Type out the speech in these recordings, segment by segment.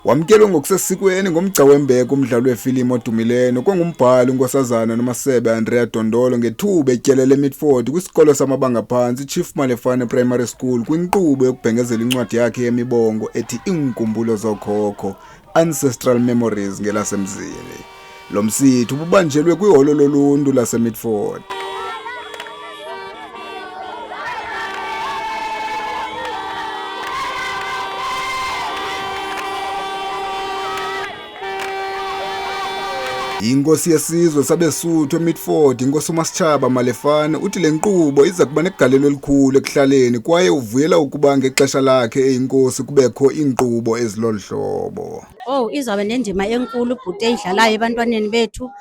Wamkelwe ngokusesikweni ngomgca wembeko umdlali wefilimu odumileyo kwangumbhali unkosazana nomasebe Andrea Dondolo ngethuba etyelele eMitford kwisikolo samabanga phantsi Chief Malefane Primary School kwinkqubo yokubhengezela incwadi yakhe yemibongo ethi Iinkumbulo zokhokho, Ancestral Memories ngelasemzini. Lo msitho ububanjelwe kwiholo loluntu laseMitford. Inkosi yesizwe sabeSuthu eMitford inkosi uMasitshaba Malefane uthi le nkqubo iza kuba negalelo elikhulu ekuhlaleni kwaye uvuyela ukuba ngexesha lakhe eyinkosi kubekho iinkqubo ezilolu hlobo. Izawube nendima enkulu ibhuti eyidlalayo ebantwaneni bethu.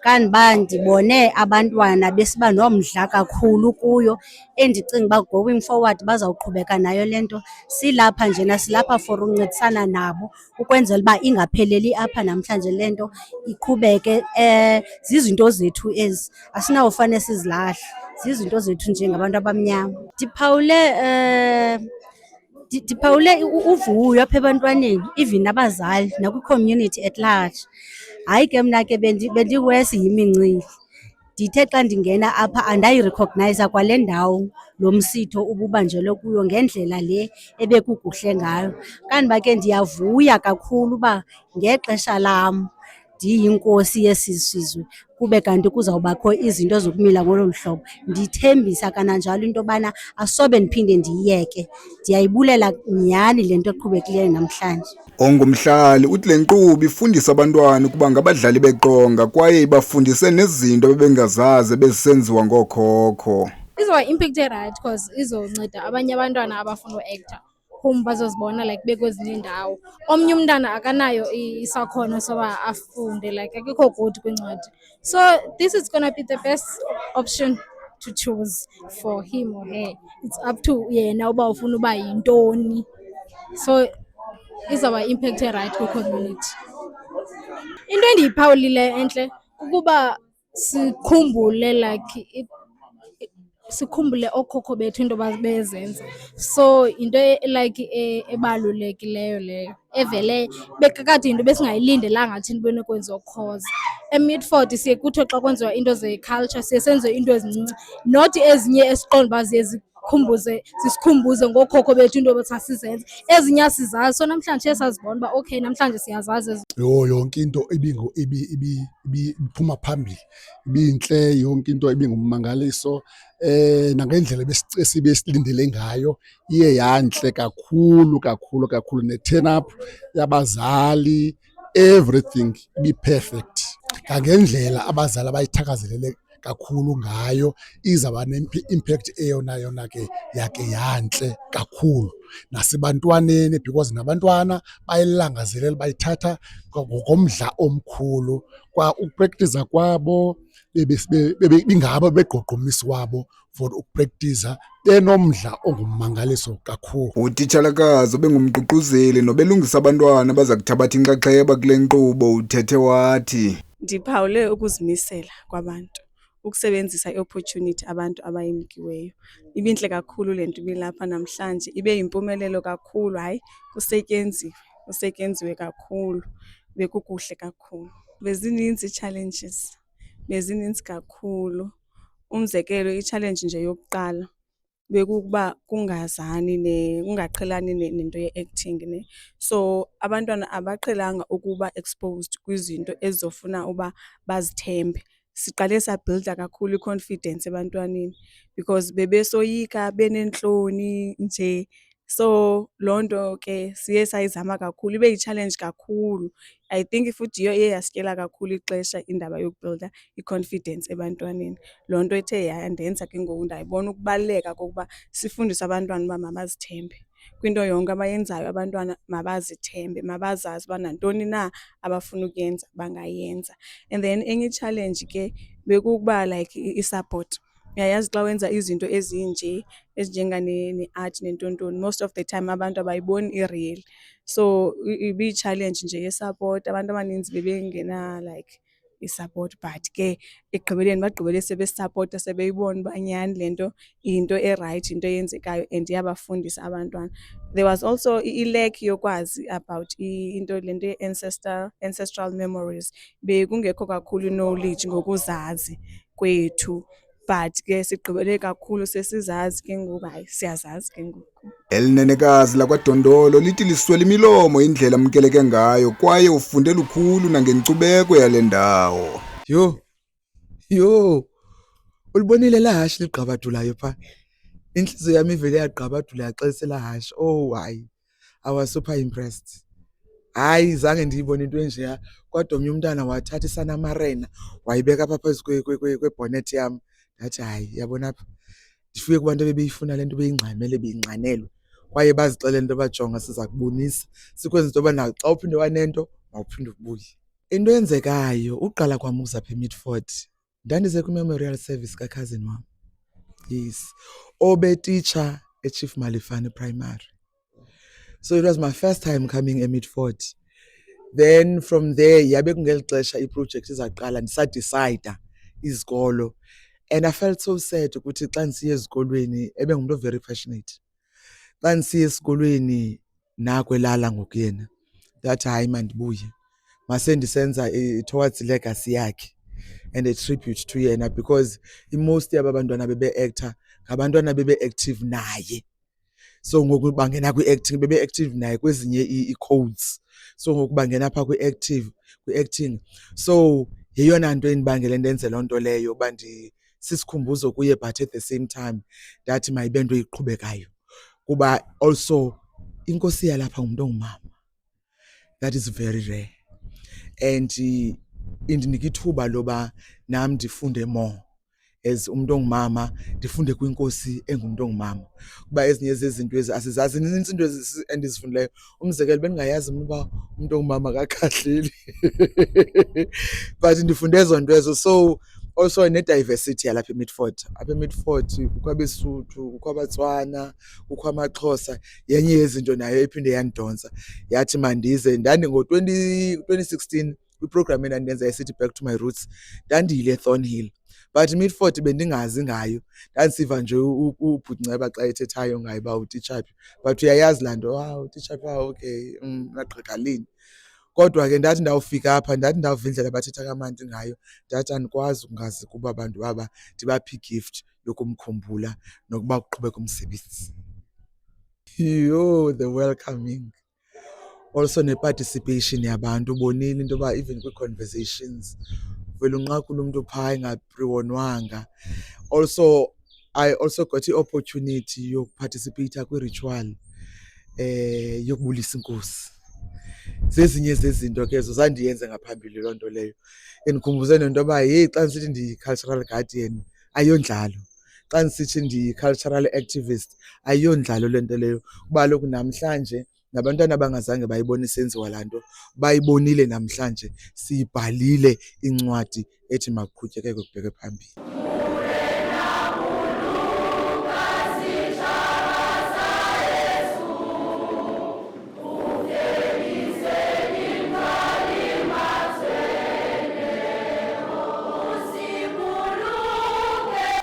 Kandiba ndibone abantwana besiba nomdla kakhulu kuyo endicinga uba going forward bazawuqhubeka nayo le nto. Silapha njena silapha for uncedisana nabo ukwenzela uba ingapheleli apha namhlanje le nto iqhubeke. Zizinto zethu ezi, asinawufane sizilahle, zizinto zethu njengabantu abamnyama. Ndiphawule uvuyo apha ebantwaneni, even abazali nakwi-community at large. Hayi ke mna ke bendiwesi yimincili. Ndithe xa ndingena apha andayirecognize kwale ndawo lo msitho ububanjelwe kuyo ngendlela le ebekukuhle ngayo. Kandiba ke ndiyavuya kakhulu uba ngexesha lam ndiyinkosi yesi sizwe kube kanti kuzawubakho izinto zokumila ngolo hlobo. Ndithembisa kananjalo into yobana asobe ndiphinde ndiyiyeke. Ndiyayibulela nyhani le nto eqhubekileyo namhlanje. Ongumhlali uthi le nkqubo ifundisa abantwana ukuba ngabadlali beqonga kwaye ibafundise nezinto bebengazazi bezisenziwa ngookhokho. Izoba impact right because izonceda abanye abantwana abafuna uactor whom bazozibona like bekwezinye indawo. Omnye umntana akanayo isakhono soba afunde, like akekho good kwincwadi. So this is gonna be the best option to choose for him or her. It's up to yena uba ufuna uba yintoni. So izawuba impact right kwi-community. Into endiyiphawulile entle ukuba sikhumbule like sikhumbule okhokho bethu into bezenza. So into like ebalulekileyo leyo evele bekakade into besingayilindelanga thina benokwenziwa cause eMitford siye kuthiwe xa kwenziwa into ze-culture siye senze into ezincinci, not ezinye esiqonda uba ziye zisikhumbuze ngookhokho bethu into besasizenza. Ezinye asizazi, so namhlanje sazibona uba okay namhlanje siyazazi. Yonke into ibiphuma phambili ibintle, yonke into ibingummangaliso. Nangendlela esibe silindele ngayo iye yantle kakhulu kakhulu kakhulu. Ne-turn up yabazali, everything ibi-perfect. Kangendlela abazali abayithakazelele kakhulu ngayo izawuba ne-impact eyona ke yakhe yantle kakhulu nasebantwaneni because nabantwana bayilangazelela, bayithatha ngokomdla omkhulu. Kwa ukuprektisa kwabo bingabo begqogqomisi wabo for ukuprektisa benomdla ongummangaliso kakhulu. Utitshalakazi obengumququzeli nobelungisa abantwana baza kuthabatha inxaxheba kule nkqubo uthethe wathi, ndiphawule ukuzimisela kwabantu, ukusebenzisa i-opportunity abantu abayinikiweyo. Ibintle kakhulu le nto ibilapha namhlanje, ibe yimpumelelo kakhulu. Hayi kusetyenziwe kakhulu, bekukuhle kakhulu. Bezininzi ii-challenges, bezininzi kakhulu. Umzekelo, i-challenge nje yokuqala bekukuba kungaqhelani nento ye-acting ne. So abantwana abaqhelanga ukuba exposed kwizinto ezizofuna uba bazithembe. Siqale sabhilda kakhulu i-confidence ebantwaneni because bebesoyika, beneentloni nje. So loo nto ke siye sayizama kakhulu, ibe yi-challenge kakhulu. I think futhi yiyo iye yasityela kakhulu ixesha indaba yokubhilda i-confidence ebantwaneni. Loo nto ethe yandenza ke ngoku ndayibona ukubaluleka kokuba sifundise abantwana uba mabazithembe. Kwinto yonke abayenzayo abantwana mabazithembe, mabazazi uba nantoni na abafuna ukuyenza bangayenza. And then enye i-challenge ke bekukuba like i-support. Uyayazi xa wenza izinto ezinje ezinjengane-art nentontoni, most of the time abantu abayiboni i-real. So ibi-challenge nje ye-support. Abantu abaninzi bebengena like i-support but ke ekugqibeleni bagqibele sebesapota sebeyibona uba nyhani le nto yinto erayithi, into eyenzekayo and iyabafundisa abantwana. There was also i-lack yokwazi about into lento ancestral memories. Bekungekho kakhulu knowledge ngokuzazi kwethu, but ke sigqibele kakhulu sesizazi ke ngoku, hayi siyazazi ke ngoku. Elinenekazi lakwaDondolo lithi liswela imilomo indlela amkeleke ngayo kwaye ufunde lukhulu nangenkcubeko yale ndawo. Yo, ulibonile la hashi ligqabadulayo pha? Inhliziyo yami ivele yagqabadula yaxese la hashi. Oh hayi, I was super impressed. Hayi zange ndiyibone into enjeya, kodwa omnye umntana wathatha isanamarena wayibeka apha phezu kwebhonethi yam. Ndathi hayi yabona apha, ndifike kubantu ebebeyifuna le nto beyingxamele beyinxanelwe kwaye bazixelele into bajonga siza kubonisa sikwenza into yoba naxa uphinde wanento mawuphinde ubuye. Into eyenzekayo uqala kwam uza pha eMidford ndandize kwi-memorial service ka-cousin wam. Yes, obetitsha eChief Malefane Primary. So it was my first time coming eMidford. Then from there yabe kungeli xesha iproject izaqala ndisadecide izikolo, and I felt so sad ukuthi xa ndisiya ezikolweni ebengumuntu very passionate. Xa ndisiya esikolweni nakwelala ngoku yena ndathi hayi mandibuye mase ndisenza towards legacy yakhe and a tribute to yena, because most yaba bantwana bebe-actor ngabantwana bebe-active naye. So ngoku bangena kwi-acting bebe-active naye kwezinye i-codes, so ngoku bangena phaa kwi-acting. So yeyona nto endibangele ndenze loo nto leyo uba sisikhumbuzo kuye, but at the same time ndathi mayibe nto iqhubekayo kuba also inkosi yalapha ngumntu ongumama. That is very rare and indinika ithuba loba nam ndifunde more as umuntu ongumama, ndifunde kwinkosi engumntu ongumama kuba ezinye zezinto ezi asizazi. Ninintsi into endizifundileyo. Umzekelo bendingayazi mna uba umuntu ongumama akakhahleli but ndifunde ezo nto ezo. So also ne-diversity yalapha eMidford. Apha eMidford kukho abeSuthu, kukho abaTswana, kukho amaXhosa. Yenye yezinto nayo ephinde yandonsa yathi mandize. Ngo-2016 kwiprogram endandenza esithi Back to My Roots ndandiyile eThornhill, but Midford bendingazi ngayo. Ndandisiva nje uBhunceba xa ethethayo ngayo uba utitsha phi, but uyayazi laa nto, utitsha phi, okay, nagqekalini. Kodwa ke ndathi ndawufika apha ndathi ndawuva indlela abathetha kamandi ngayo ndathi andikwazi ukungazi kuba bantu baba ndibaphe igift yokumkhumbula nokuba kuqhubeka umsebenzi. The welcoming, also ne-participation yabantu. Ubonile into yoba even kwi-conversations vele unqakula umntu phaa engaprewonwanga. Also I also got i-opportunity yokuparticipate kwi-ritual yokubulisa inkosi. Zezinye zezinto ke ezo zandiyenze ngaphambili loo nto leyo. Endikhumbuze nento yoba yeyi xa ndisithi ndiyi-cultural guardian ayondlalo, xa ndisithi ndiyi-cultural activist ayondlalo le nto leyo. Kuba kaloku namhlanje nabantwana abangazange bayibone isenziwa laa nto bayibonile namhlanje, siyibhalile incwadi ethi makuqhutyekeke kubheke phambili.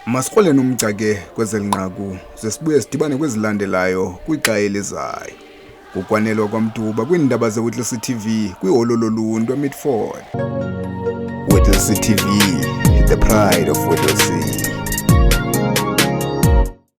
Masikroleni umgca ke kwezeli nqaku ze sibuye sidibane kwezilandelayo kwixa elizayo. Kukwanelwa kwaMtuba kwiindaba zeWhittlesea TV kwiholo loluntu eMidford. Whittlesea TV, the pride of Whittlesea.